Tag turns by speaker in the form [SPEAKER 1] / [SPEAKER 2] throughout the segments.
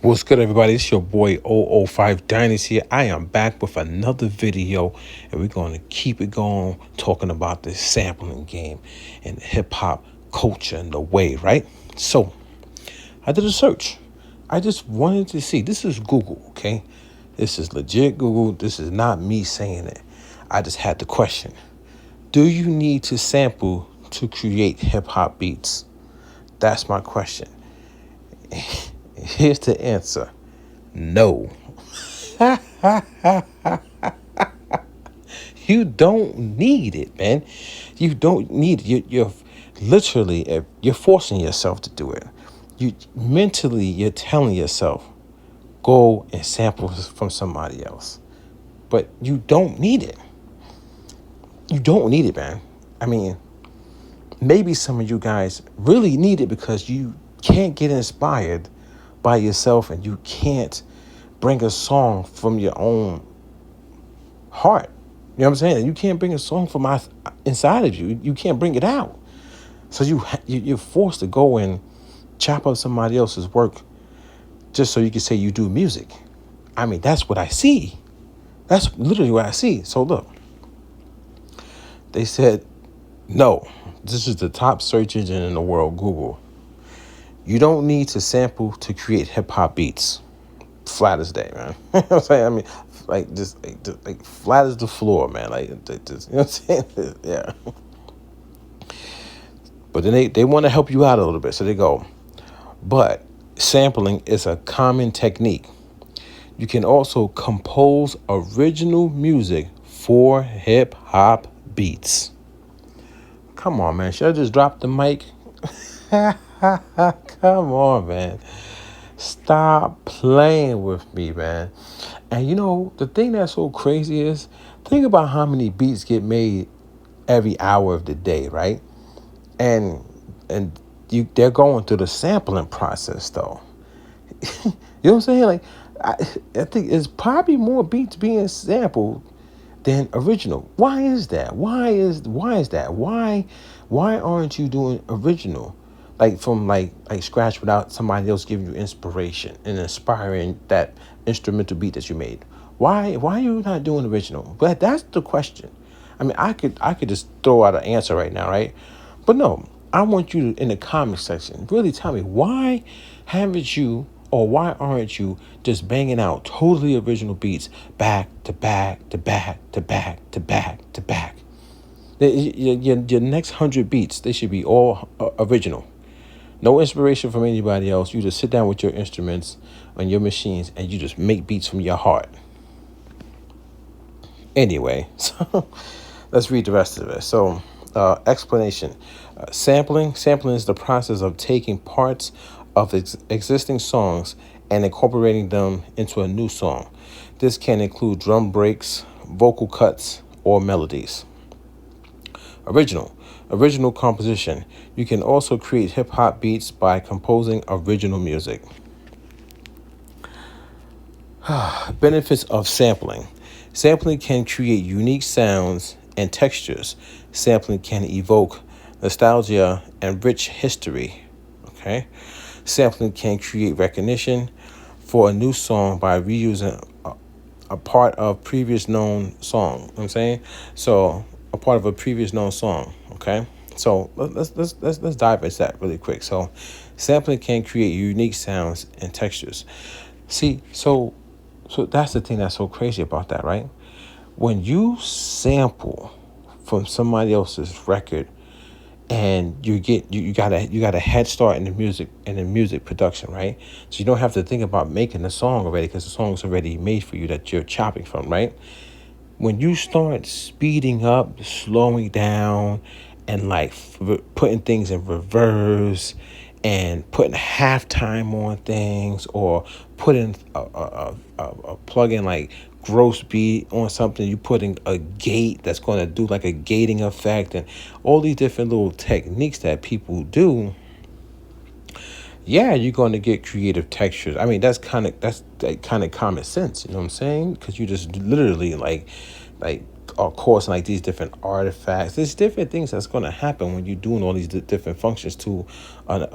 [SPEAKER 1] What's good, everybody? It's your boy 005 Dynasty. I am back with another video, and we're going to keep it going, talking about this sampling game and hip hop culture and the way, right? So, I did a search. I just wanted to see. This is Google, okay? This is legit Google. This is not me saying it. I just had the question: do you need to sample to create hip hop beats? That's my question. Here's the answer. No. You don't need it, man. You don't need it. You're literally, you're forcing yourself to do it. You mentally, you're telling yourself, go and sample from somebody else. But you don't need it. You don't need it, man. I mean, maybe some of you guys really need it because you can't get inspired by yourself and you can't bring a song from your own heart. You know what I'm saying? You can't bring a song from inside of you. You can't bring it out. So you're forced to go and chop up somebody else's work just so you can say you do music. I mean, that's what I see. That's literally what I see. So look, they said, no, this is the top search engine in the world, Google. You don't need to sample to create hip hop beats. Flat as day, man. You know what I'm saying? I mean, like flat as the floor, man. Just, you know what I'm saying? Yeah. But then they want to help you out a little bit. So they go, but sampling is a common technique. You can also compose original music for hip hop beats. Come on, man. Should I just drop the mic? Come on, man. Stop playing with me, man. And you know, the thing that's so crazy is, think about how many beats get made every hour of the day, right? And they're going through the sampling process, though. You know what I'm saying? Like, I think it's probably more beats being sampled than original. Why is that? Why is that? Why aren't you doing original? Like from like scratch without somebody else giving you inspiration and inspiring that instrumental beat that you made. Why are you not doing original? But that's the question. I mean, I could just throw out an answer right now, right? But no, I want you to, in the comment section, really tell me, why haven't you, or why aren't you just banging out totally original beats back to back to back to back to back to back? Your next 100 beats, they should be all original. No inspiration from anybody else. You just sit down with your instruments on your machines and you just make beats from your heart. Anyway, so let's read the rest of it. So, explanation. Sampling is the process of taking parts of existing songs and incorporating them into a new song. This can include drum breaks, vocal cuts, or melodies. Original composition. You can also create hip-hop beats by composing original music. Benefits of sampling. Sampling can create unique sounds and textures. Sampling can evoke nostalgia and rich history. Okay? Sampling can create recognition for a new song by reusing a part of previous known song. You know what I'm saying? So a part of a previous known song. Okay, so let's dive into that really quick. So, sampling can create unique sounds and textures. See, so that's the thing that's so crazy about that, right? When you sample from somebody else's record, and you got a head start in the music production, right? So you don't have to think about making the song already because the song's already made for you that you're chopping from, right? When you start speeding up, slowing down, and like putting things in reverse and putting halftime on things, or putting a plug in like gross beat on something, you putting a gate that's going to do like a gating effect, and all these different little techniques that people do. Yeah, you're going to get creative textures. I mean, that's kind of common sense, you know what I'm saying? Because you just literally like of course, like these different artifacts. There's different things that's going to happen when you're doing all these different functions to an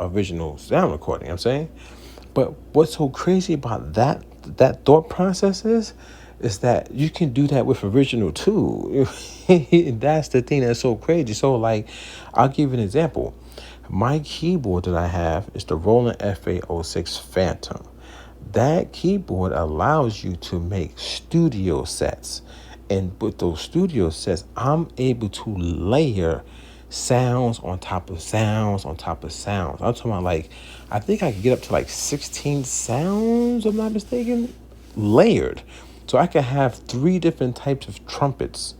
[SPEAKER 1] original sound recording. You know what I'm saying, But what's so crazy about that thought process is that you can do that with original too. That's the thing that's so crazy. So like, I'll give you an example. My keyboard that I have is the Roland FA06 Phantom. That keyboard allows you to make studio sets. And with those studio sets, I'm able to layer sounds on top of sounds on top of sounds. I'm talking about like, I think I can get up to like 16 sounds, if I'm not mistaken, layered. So I could have three different types of trumpets,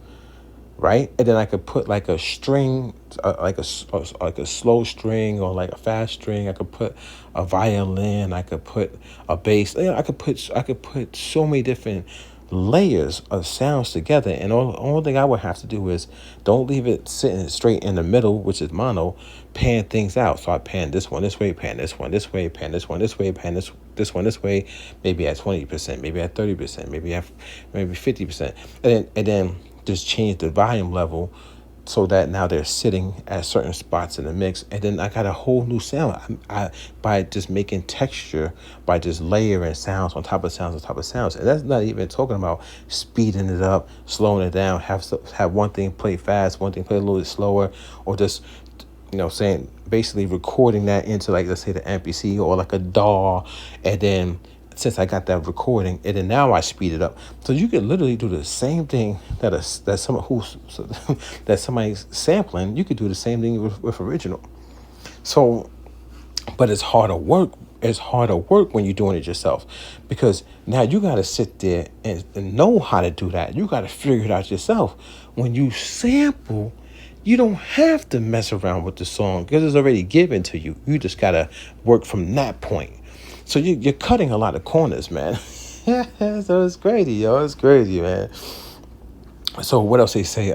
[SPEAKER 1] right? And then I could put like a string, like a slow string or like a fast string. I could put a violin. I could put a bass. I could put so many different layers of sounds together. And only thing I would have to do is don't leave it sitting straight in the middle, which is mono. Pan things out. So I pan this one this way, pan this one this way, pan this one this way, pan this one this way. Maybe at 20%, maybe at 30%, maybe 50%, and then just change the volume level so that now they're sitting at certain spots in the mix, and then I got a whole new sound. I by just making texture, by just layering sounds on top of sounds on top of sounds, and that's not even talking about speeding it up, slowing it down. Have one thing play fast, one thing play a little bit slower, or just saying basically recording that into like, let's say, the MPC or like a DAW, and then since I got that recording, and then now I speed it up. So you can literally do the same thing that someone who's that somebody's sampling. You could do the same thing with original. So, but it's harder work. It's harder work when you're doing it yourself, because now you got to sit there and know how to do that. You got to figure it out yourself. When you sample, you don't have to mess around with the song because it's already given to you. You just got to work from that point. So you're cutting a lot of corners, man. So it's crazy, yo. It's crazy, man. So what else they say?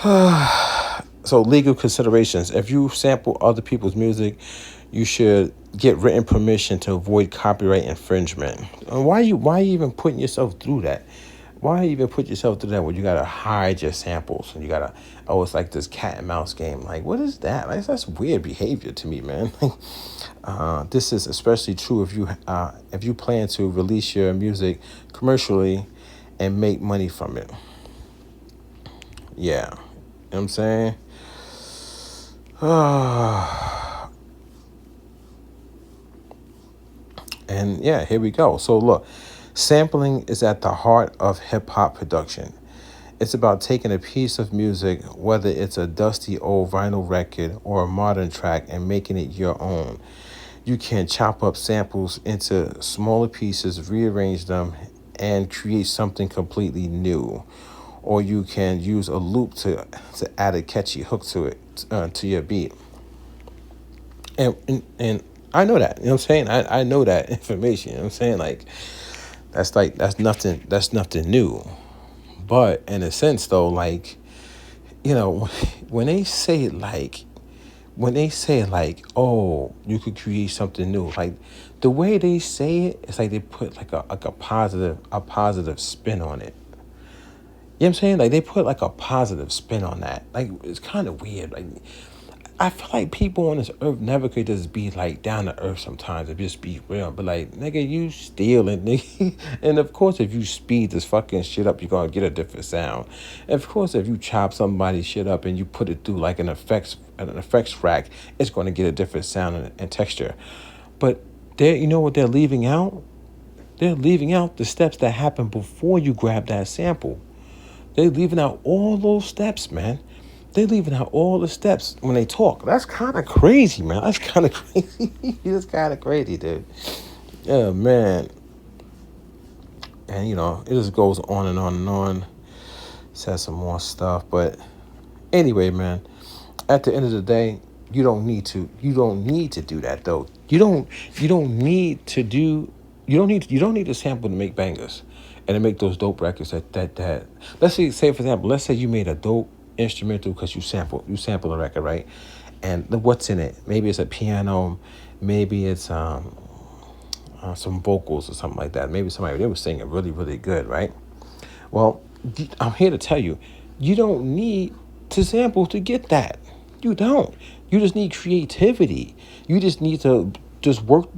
[SPEAKER 1] So legal considerations. If you sample other people's music, you should get written permission to avoid copyright infringement. And why you even putting yourself through that? Why even put yourself through that when you gotta hide your samples and you gotta, it's like this cat and mouse game. Like, what is that? Like, that's weird behavior to me, man. This is especially true if you plan to release your music commercially and make money from it. Yeah, you know what I'm saying? And yeah, here we go. So look, sampling is at the heart of hip hop production. It's about taking a piece of music, whether it's a dusty old vinyl record or a modern track, and making it your own. You can chop up samples into smaller pieces, rearrange them, and create something completely new. Or you can use a loop to add a catchy hook to it, to your beat. And I know that, you know what I'm saying? I know that information, you know what I'm saying? That's nothing new. But in a sense though, like, when they say oh, you could create something new, like the way they say it, it's like they put like a positive spin on it. You know what I'm saying? Like they put like a positive spin on that. Like it's kind of weird. Like I feel like people on this earth never could just be like down to earth sometimes and just be real. But like, nigga, you stealing, nigga. And of course, if you speed this fucking shit up, you're gonna get a different sound. And of course, if you chop somebody's shit up and you put it through like an effects rack, it's gonna get a different sound and texture. But you know what they're leaving out? They're leaving out the steps that happen before you grab that sample. They're leaving out all those steps, man. They leaving out all the steps when they talk. That's kind of crazy, man. That's kind of crazy. That's kind of crazy, dude. Yeah, man. And it just goes on and on and on. Says some more stuff, but anyway, man. At the end of the day, you don't need to do that though. You don't need to sample to make bangers and to make those dope records that let's say for example, let's say you made a dope instrumental because you sample a record, right? And what's in it? Maybe it's a piano, maybe it's some vocals or something like that. Maybe they were singing really, really good, right? Well, I'm here to tell you, you don't need to sample to get that. You don't. You just need creativity. You just need to just work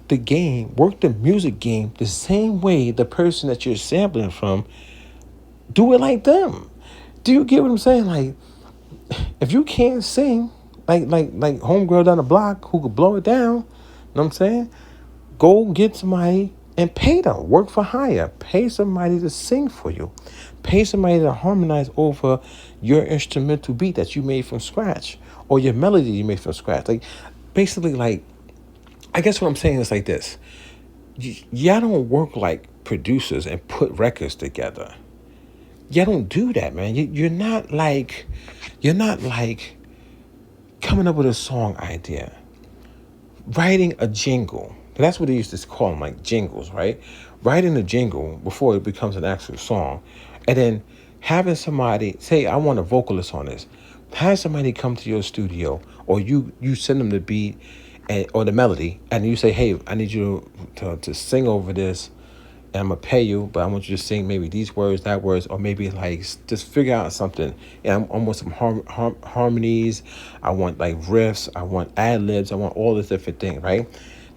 [SPEAKER 1] the game, work the music game the same way the person that you're sampling from, do it like them. Do you get what I'm saying? Like, if you can't sing, like homegirl down the block who could blow it down, you know what I'm saying? Go get somebody and pay them. Work for hire. Pay somebody to sing for you. Pay somebody to harmonize over your instrumental beat that you made from scratch, or your melody you made from scratch. Like, basically, like, I guess what I'm saying is like this. Y'all don't work like producers and put records together. Y'all don't do that, man. You're not like coming up with a song idea, writing a jingle. That's what they used to call them, like jingles, right? Writing a jingle before it becomes an actual song, and then having somebody say, "I want a vocalist on this." Have somebody come to your studio, or you send them the beat or the melody, and you say, "Hey, I need you to sing over this, and I'm gonna pay you, but I want you to sing maybe these words, that words, or maybe like just figure out something." And I want some harmonies, I want like riffs, I want ad libs, I want all this different thing, right?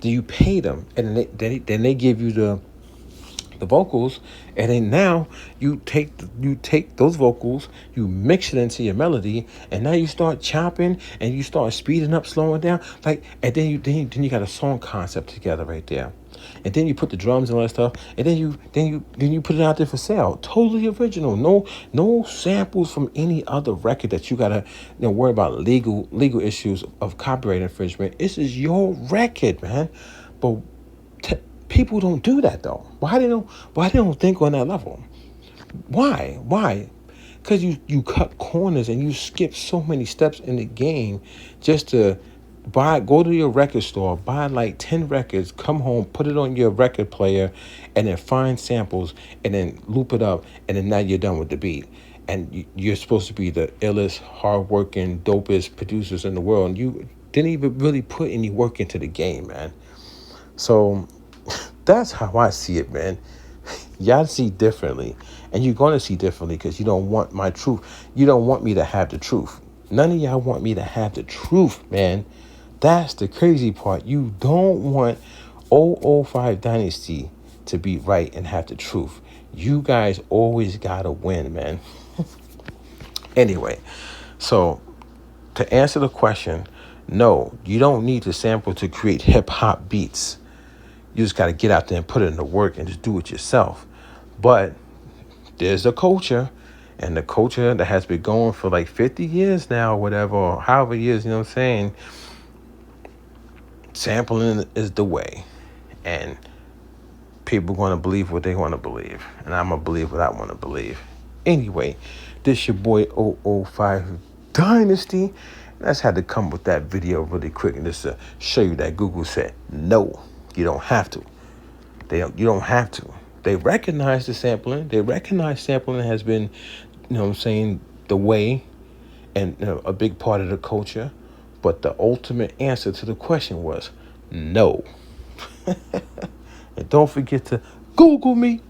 [SPEAKER 1] Do you pay them, and then they give you the vocals, and then now you take those vocals, you mix it into your melody, and now you start chopping and you start speeding up, slowing down, like, and then you got a song concept together right there, and then you put the drums and all that stuff, and then you put it out there for sale, totally original, no samples from any other record that you gotta worry about legal issues of copyright infringement. This is your record, man. But people don't do that though. Why they don't think on that level? Why? Because you cut corners and you skip so many steps in the game just to go to your record store, buy like 10 records, come home, put it on your record player, and then find samples and then loop it up, and then now you're done with the beat. And you're supposed to be the illest, hardworking, dopest producers in the world, and you didn't even really put any work into the game, man. So that's how I see it, man. Y'all see differently, and you're going to see differently because you don't want my truth. You don't want me to have the truth. None of y'all want me to have the truth, man. That's the crazy part. You don't want 005 Dynasty to be right and have the truth. You guys always got to win, man. Anyway, so to answer the question, no, you don't need to sample to create hip-hop beats. You just got to get out there and put it in the work and just do it yourself. But there's a culture, and the culture that has been going for like 50 years now, or whatever, or however years, you know what I'm saying? Sampling is the way. And people going to believe what they want to believe. And I'm going to believe what I want to believe. Anyway, this your boy 005 Dynasty. I just had to come with that video really quick and just to show you that Google said, no, you don't have to. You don't have to. They recognize the sampling. They recognize sampling has been, the way and a big part of the culture. But the ultimate answer to the question was no. And don't forget to Google me.